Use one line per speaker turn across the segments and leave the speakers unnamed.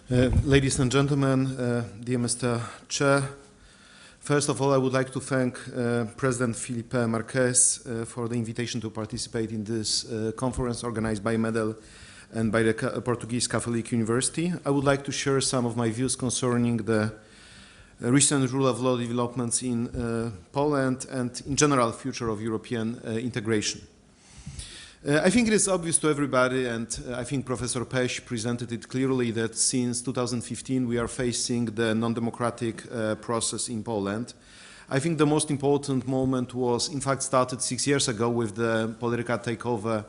Ladies and gentlemen, dear Mr. Chair, first of all, I would like to thank President Filipe Marques for the invitation to participate in this conference organized by MEDEL and by the Portuguese Catholic University. I would like to share some of my views concerning the recent rule of law developments in Poland and in general future of European integration. I think it is obvious to everybody, and I think Professor Peś presented it clearly, that since 2015 we are facing the non-democratic process in Poland. I think the most important moment was in fact started 6 years ago with the political takeover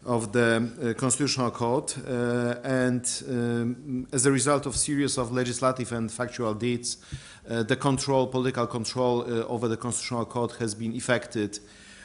of the Constitutional Court, and as a result of series of legislative and factual deeds, the political control over the Constitutional Court has been effected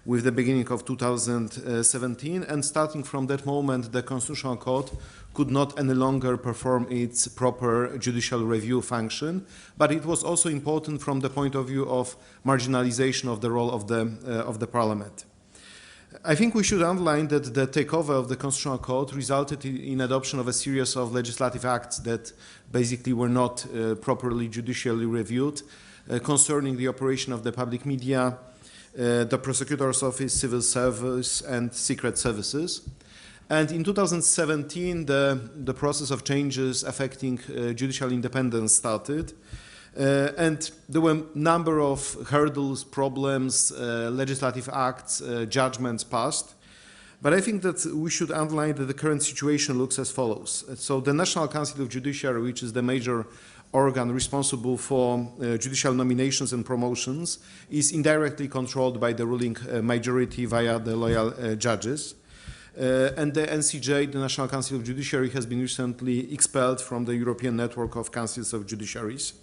with the beginning of 2017, and starting from that moment the Constitutional Court could not any longer perform its proper judicial review function, but it was also important from the point of view of marginalization of the role of the Parliament. I think we should underline that the takeover of the Constitutional Court resulted in adoption of a series of legislative acts that basically were not properly judicially reviewed concerning the operation of the public media, the Prosecutor's Office, Civil Service and Secret Services. And in 2017 the process of changes affecting judicial independence started. And there were a number of hurdles, problems, legislative acts, judgments passed. But I think that we should underline that the current situation looks as follows. So the National Council of Judiciary, which is the major organ responsible for judicial nominations and promotions, is indirectly controlled by the ruling majority via the loyal judges. And the NCJ, the National Council of Judiciary, has been recently expelled from the European network of councils of judiciaries.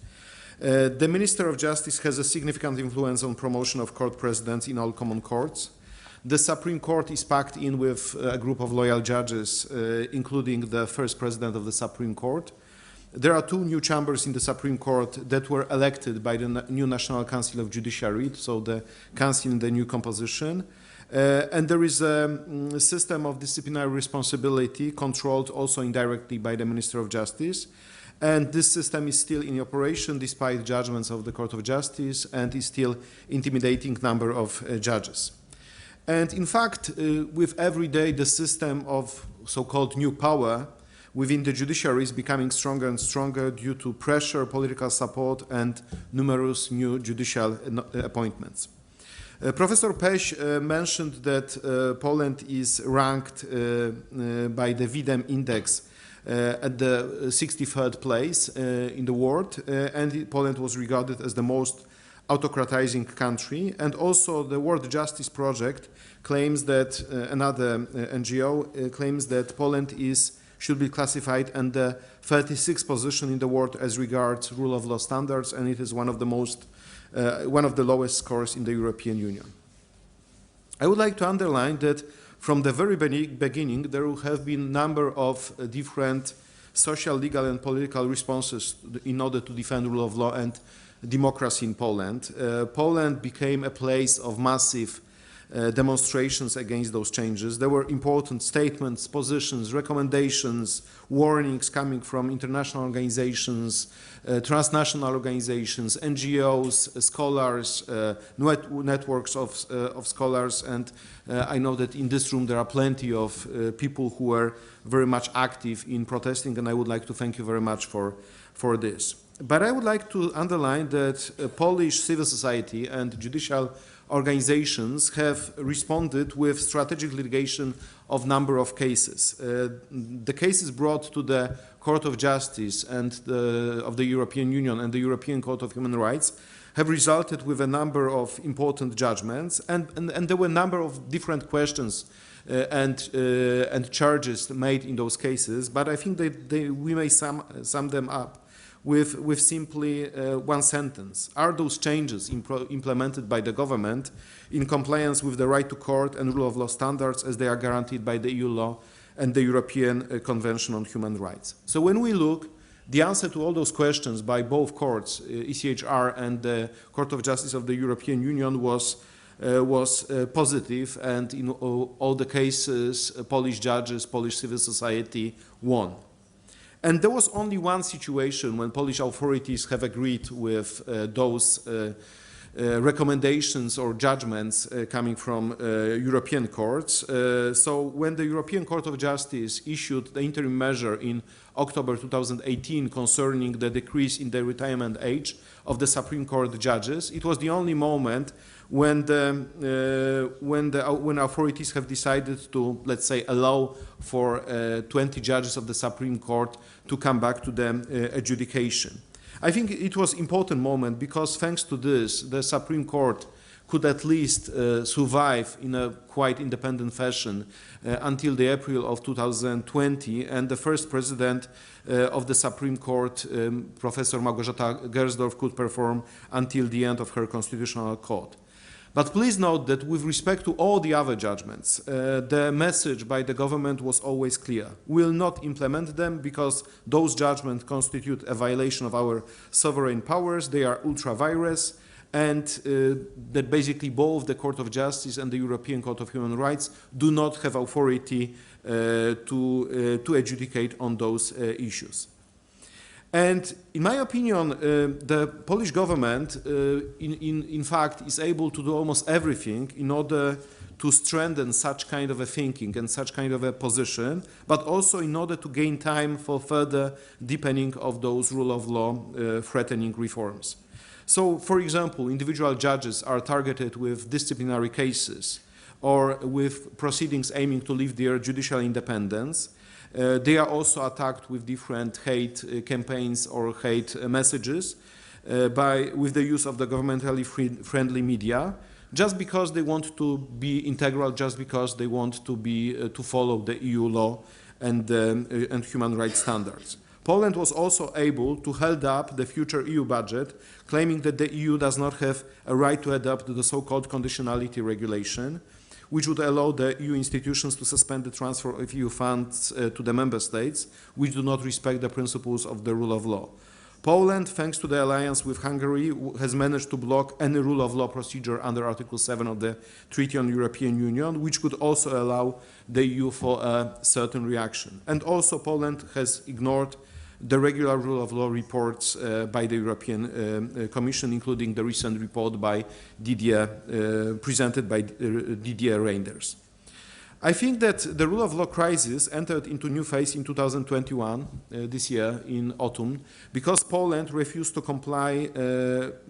The Minister of Justice has a significant influence on promotion of court presidents in all common courts. The Supreme Court is packed in with a group of loyal judges, including the first president of the Supreme Court. There are two new chambers in the Supreme Court that were elected by the new National Council of Judiciary, so the council in the new composition. And there is a system of disciplinary responsibility controlled also indirectly by the Minister of Justice. And this system is still in operation despite judgments of the Court of Justice and is still intimidating number of judges. And in fact, with every day the system of so-called new power within the judiciary is becoming stronger and stronger due to pressure, political support and numerous new judicial appointments. Professor Peś mentioned that Poland is ranked by the VDEM index at the 63rd place in the world, and Poland was regarded as the most autocratizing country. And also the World Justice Project claims that, another NGO claims that Poland should be classified in the 36th position in the world as regards rule of law standards, and it is one of the lowest scores in the European Union. I would like to underline that from the very beginning there have been a number of different social, legal and political responses in order to defend rule of law and democracy in Poland. Poland became a place of massive demonstrations against those changes. There were important statements, positions, recommendations, warnings coming from international organizations, transnational organizations, NGOs, scholars, networks of scholars, and I know that in this room there are plenty of people who were very much active in protesting, and I would like to thank you very much for this. But I would like to underline that Polish civil society and judicial organizations have responded with strategic litigation of number of cases. The cases brought to the Court of Justice and of the European Union and the European Court of Human Rights have resulted with a number of important judgments, and there were a number of different questions and charges made in those cases, but I think that we may sum them up with simply one sentence. Are those changes implemented by the government in compliance with the right to court and rule of law standards as they are guaranteed by the EU law and the European Convention on Human Rights? So when we look, the answer to all those questions by both courts, ECHR and the Court of Justice of the European Union, was positive, and in all the cases Polish judges, Polish civil society won. And there was only one situation when Polish authorities have agreed with those recommendations or judgments coming from European courts. So when the European Court of Justice issued the interim measure in October 2018 concerning the decrease in the retirement age of the Supreme Court judges, it was the only moment when when authorities have decided to, let's say, allow for 20 judges of the Supreme Court to come back to the adjudication. I think it was an important moment because thanks to this, the Supreme Court could at least survive in a quite independent fashion until the April of 2020, and the first president of the Supreme Court, Professor Małgorzata Gersdorf, could perform until the end of her constitutional court. But please note that with respect to all the other judgments, the message by the government was always clear. We will not implement them because those judgments constitute a violation of our sovereign powers. They are ultra-virus, and that basically both the Court of Justice and the European Court of Human Rights do not have authority to adjudicate on those issues. And in my opinion, the Polish government, in fact, is able to do almost everything in order to strengthen such kind of a thinking and such kind of a position, but also in order to gain time for further deepening of those rule of law threatening reforms. So, for example, individual judges are targeted with disciplinary cases or with proceedings aiming to lift their judicial independence. They are also attacked with different hate campaigns or hate messages with the use of the governmentally friendly media, just because they want to be integral, just because they want to follow the EU law and human rights standards. Poland was also able to hold up the future EU budget, claiming that the EU does not have a right to adopt the so-called conditionality regulation, which would allow the EU institutions to suspend the transfer of EU funds to the member states, which do not respect the principles of the rule of law. Poland, thanks to the alliance with Hungary, has managed to block any rule of law procedure under Article 7 of the Treaty on European Union, which could also allow the EU for a certain reaction. And also Poland has ignored the regular rule of law reports by the European Commission, including the recent report by presented by Didier Reynders. I think that the rule of law crisis entered into new phase in 2021, this year in autumn, because Poland refused to comply,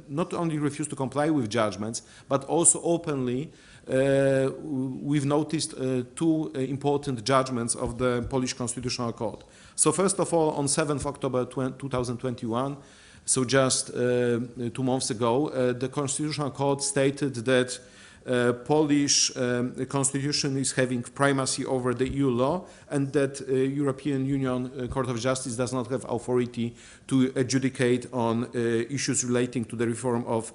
not only refused to comply with judgments, but also openly we've noticed two important judgments of the Polish Constitutional Court. So first of all, on 7th October 2021, so just 2 months ago, the Constitutional Court stated that Polish constitution is having primacy over the EU law, and that European Union Court of Justice does not have authority to adjudicate on issues relating to the reform of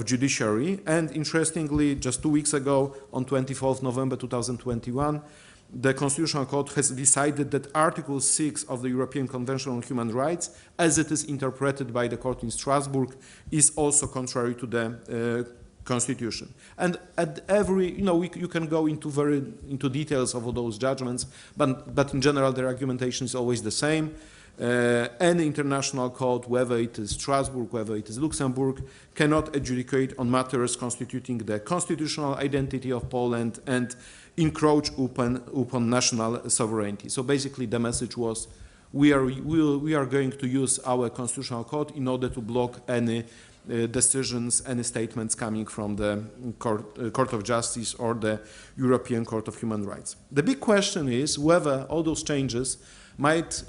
judiciary. And interestingly, just 2 weeks ago, on 24th November 2021, the Constitutional Court has decided that Article 6 of the European Convention on Human Rights, as it is interpreted by the court in Strasbourg, is also contrary to the Constitution. And at every, you can go into details of all those judgments, but in general, their argumentation is always the same. Any international court, whether it is Strasbourg, whether it is Luxembourg, cannot adjudicate on matters constituting the constitutional identity of Poland and encroach upon national sovereignty. So basically, the message was, we are going to use our constitutional court in order to block any decisions, any statements coming from the Court of Justice or the European Court of Human Rights. The big question is whether all those changes might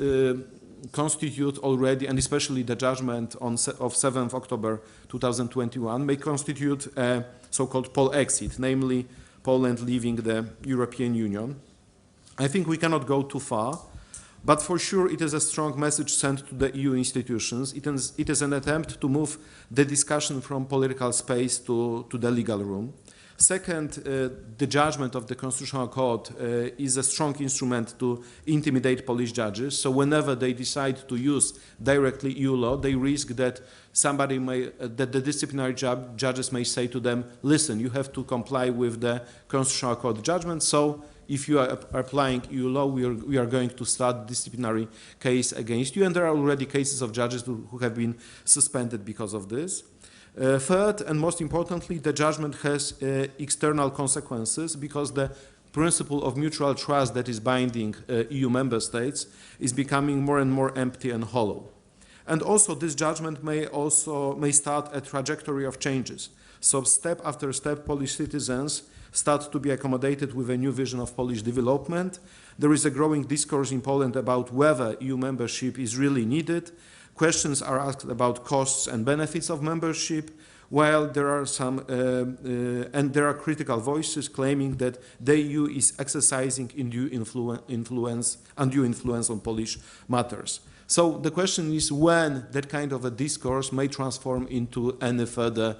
constitute already, and especially the judgment of 7th October 2021, may constitute a so-called Pole exit, namely Poland leaving the European Union. I think we cannot go too far, but for sure it is a strong message sent to the EU institutions. It is an attempt to move the discussion from political space to the legal room. Second, the judgment of the Constitutional Court is a strong instrument to intimidate Polish judges. So whenever they decide to use directly EU law, they risk that that the disciplinary judges may say to them, listen, you have to comply with the Constitutional Court judgment, so if you are applying EU law, we are going to start disciplinary case against you. And there are already cases of judges who have been suspended because of this. Third, and most importantly, the judgment has external consequences because the principle of mutual trust that is binding EU member states is becoming more and more empty and hollow. And also this judgment may start a trajectory of changes. So step after step, Polish citizens start to be accommodated with a new vision of Polish development. There is a growing discourse in Poland about whether EU membership is really needed. Questions are asked about costs and benefits of membership, while there are there are critical voices claiming that the EU is exercising undue influence on Polish matters. So the question is when that kind of a discourse may transform into any further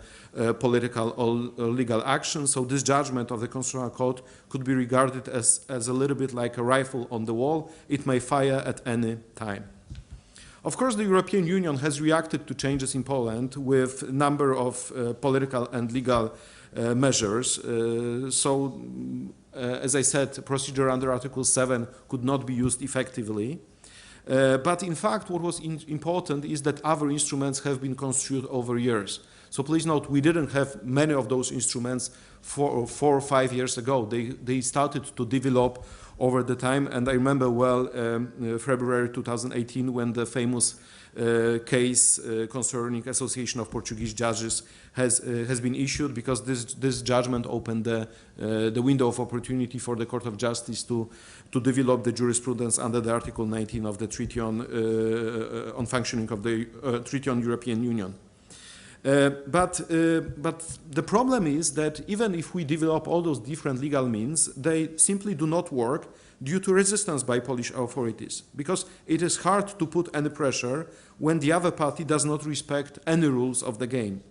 political or legal action. So this judgment of the Constitutional Court could be regarded as a little bit like a rifle on the wall. It may fire at any time. Of course, the European Union has reacted to changes in Poland with a number of political and legal measures. As I said, procedure under Article 7 could not be used effectively. But in fact, what was important is that other instruments have been construed over years. So please note, we didn't have many of those instruments 4 or 5 years ago. They started to develop over the time, and I remember well February 2018 when the famous case concerning Association of Portuguese Judges has been issued, because this judgment opened the window of opportunity for the Court of Justice to develop the jurisprudence under the Article 19 of the Treaty on Functioning of the Treaty on European Union. But the problem is that even if we develop all those different legal means, they simply do not work due to resistance by Polish authorities, because it is hard to put any pressure when the other party does not respect any rules of the game.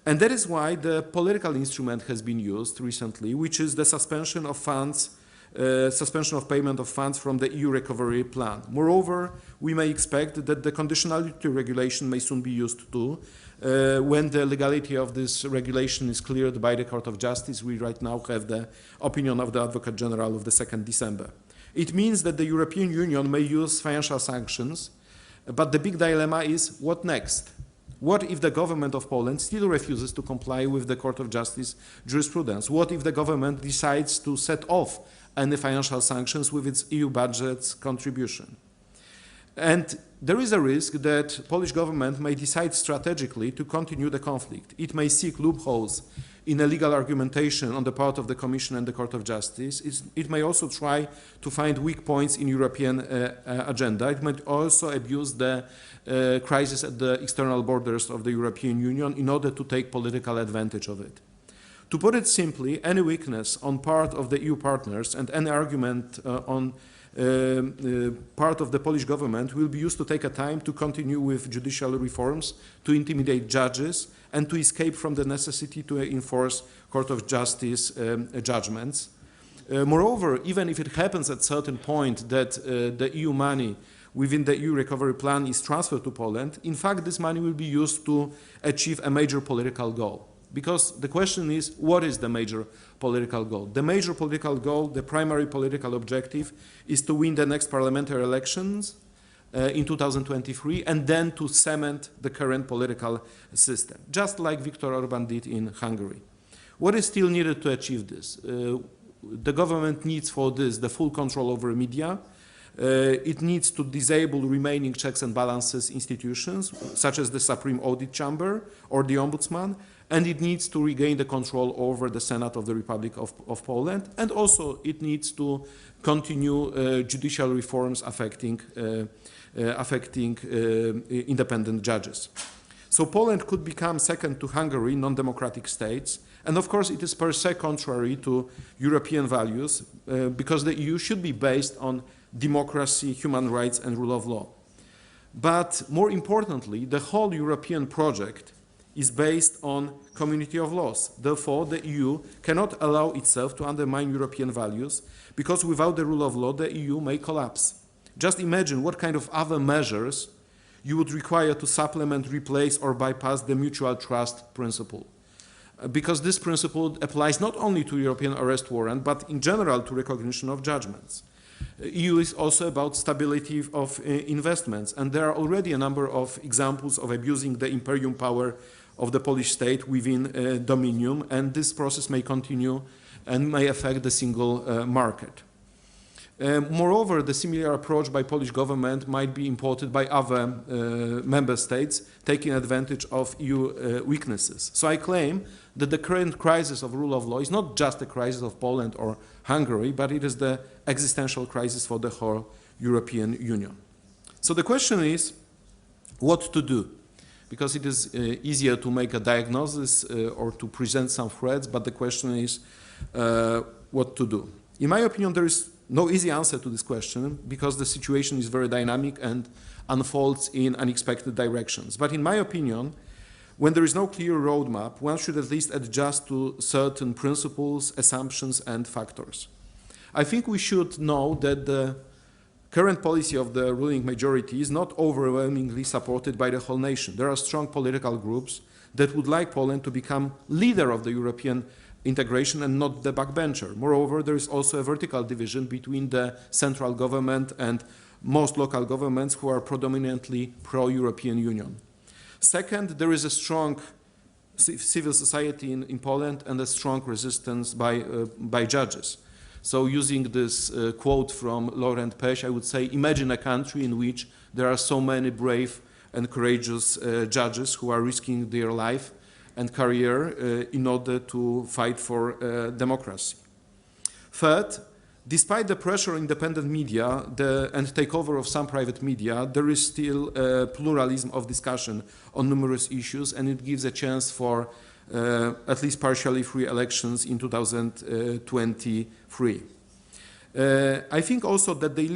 And that is why the political instrument has been used recently, which is the suspension of funds, suspension of payment of funds from the EU recovery plan. Moreover, we may expect that the conditionality regulation may soon be used too, when the legality of this regulation is cleared by the Court of Justice. We right now have the opinion of the Advocate General of the 2nd December. It means that the European Union may use financial sanctions, but the big dilemma is what next? What if the government of Poland still refuses to comply with the Court of Justice jurisprudence? What if the government decides to set off any financial sanctions with its EU budget's contribution? And there is a risk that Polish government may decide strategically to continue the conflict. It may seek loopholes in a legal argumentation on the part of the Commission and the Court of Justice. It may also try to find weak points in European agenda. It might also abuse the crisis at the external borders of the European Union in order to take political advantage of it. To put it simply, any weakness on part of the EU partners and any argument on part of the Polish government will be used to take a time to continue with judicial reforms, to intimidate judges, and to escape from the necessity to enforce Court of Justice judgments. Moreover, even if it happens at a certain point that the EU money within the EU recovery plan is transferred to Poland, in fact, this money will be used to achieve a major political goal. Because the question is, what is the major political goal? The major political goal, the primary political objective, is to win the next parliamentary elections in 2023 and then to cement the current political system, just like Viktor Orban did in Hungary. What is still needed to achieve this? The government needs for this the full control over media. It needs to disable remaining checks and balances institutions, such as the Supreme Audit Chamber or the Ombudsman, and it needs to regain the control over the Senate of the Republic of Poland, and also it needs to continue judicial reforms affecting independent judges. So Poland could become second to Hungary, non-democratic states, and of course it is per se contrary to European values, because the EU should be based on democracy, human rights, and rule of law. But more importantly, the whole European project is based on community of laws. Therefore, the EU cannot allow itself to undermine European values, because without the rule of law, the EU may collapse. Just imagine what kind of other measures you would require to supplement, replace, or bypass the mutual trust principle. because this principle applies not only to European arrest warrant, but in general to recognition of judgments. EU is also about stability of investments, and there are already a number of examples of abusing the imperium power of the Polish state within dominion, and this process may continue and may affect the single market. Moreover, the similar approach by Polish government might be imported by other member states, taking advantage of EU weaknesses. So I claim that the current crisis of rule of law is not just a crisis of Poland or Hungary, but it is the existential crisis for the whole European Union. So the question is, what to do? Because it is easier to make a diagnosis or to present some threats, but the question is what to do. In my opinion, there is no easy answer to this question because the situation is very dynamic and unfolds in unexpected directions. But in my opinion, when there is no clear roadmap, one should at least adjust to certain principles, assumptions, and factors. I think we should know that the current policy of the ruling majority is not overwhelmingly supported by the whole nation. There are strong political groups that would like Poland to become leader of the European integration and not the backbencher. Moreover, there is also a vertical division between the central government and most local governments who are predominantly pro-European Union. Second, there is a strong civil society in Poland and a strong resistance by judges. So using this quote from Laurent Pesch, I would say, imagine a country in which there are so many brave and courageous judges who are risking their life and career in order to fight for democracy. Third, despite the pressure on independent media and takeover of some private media, there is still pluralism of discussion on numerous issues, and it gives a chance for at least partially free elections in 2023. I think also that the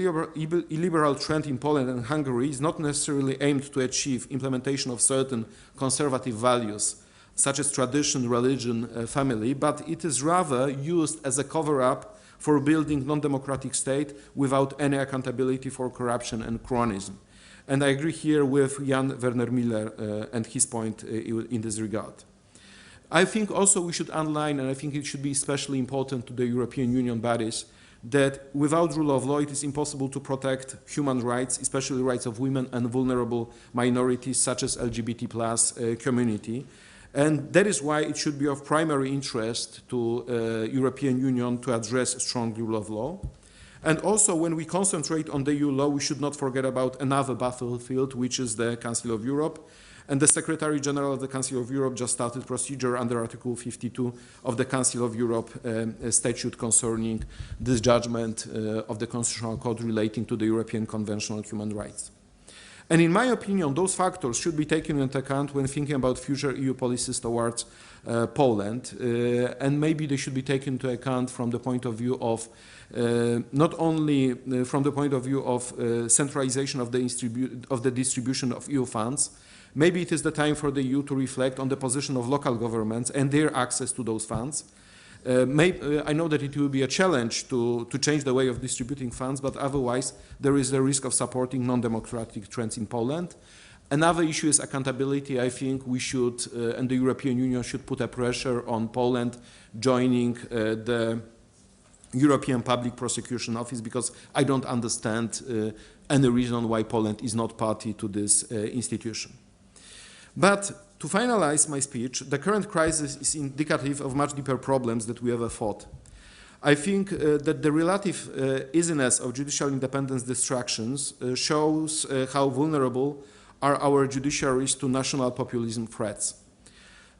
illiberal trend in Poland and Hungary is not necessarily aimed to achieve implementation of certain conservative values, such as tradition, religion, family, but it is rather used as a cover-up for building non-democratic state without any accountability for corruption and cronyism. And I agree here with Jan Werner Miller and his point in this regard. I think also we should underline, and I think it should be especially important to the European Union bodies, that without rule of law it is impossible to protect human rights, especially rights of women and vulnerable minorities such as LGBT+ community. And that is why it should be of primary interest to European Union to address strong rule of law. And also when we concentrate on the EU law, we should not forget about another battlefield, which is the Council of Europe. And the Secretary General of the Council of Europe just started procedure under Article 52 of the Council of Europe statute concerning this judgment of the Constitutional Court relating to the European Convention on Human Rights. And in my opinion, those factors should be taken into account when thinking about future EU policies towards Poland. And maybe they should be taken into account from the point of view of not only from the point of view of centralization of the distribution of EU funds. Maybe it is the time for the EU to reflect on the position of local governments and their access to those funds. I know that it will be a challenge to change the way of distributing funds, but otherwise there is a risk of supporting non-democratic trends in Poland. Another issue is accountability. I think we should, and the European Union should put a pressure on Poland joining the European Public Prosecution Office, because I don't understand any reason why Poland is not party to this institution. But to finalize my speech, the current crisis is indicative of much deeper problems that we ever fought. I think that the relative easiness of judicial independence distractions shows how vulnerable are our judiciaries to national populism threats.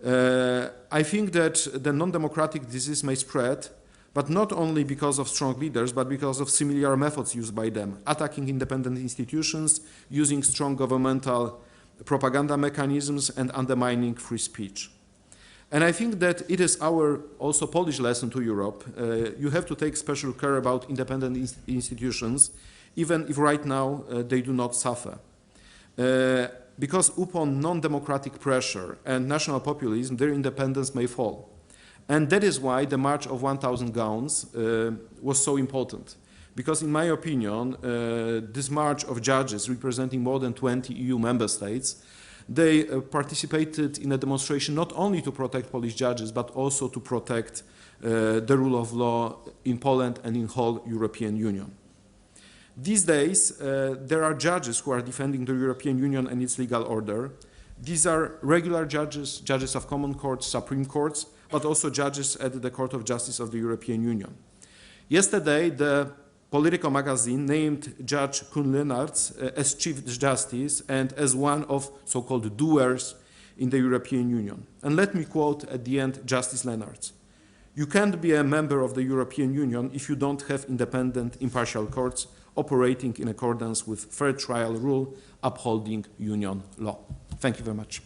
I think that the non-democratic disease may spread, but not only because of strong leaders, but because of similar methods used by them, attacking independent institutions, using strong governmental propaganda mechanisms, and undermining free speech. And I think that it is our also Polish lesson to Europe. You have to take special care about independent institutions, even if right now they do not suffer. Because upon non-democratic pressure and national populism, their independence may fall. And that is why the March of 1,000 Gowns was so important. Because in my opinion, this march of judges representing more than 20 EU member states They participated in a demonstration not only to protect Polish judges, but also to protect the rule of law in Poland and in whole European Union. These days, there are judges who are defending the European Union and its legal order. These are regular judges, judges of common courts, Supreme Courts, but also judges at the Court of Justice of the European Union. Yesterday, the Politico magazine named Judge Kuhn Lennartz as Chief Justice and as one of so-called doers in the European Union. And let me quote at the end Justice Lennartz. "You can't be a member of the European Union if you don't have independent, impartial courts operating in accordance with fair trial rule, upholding union law." Thank you very much.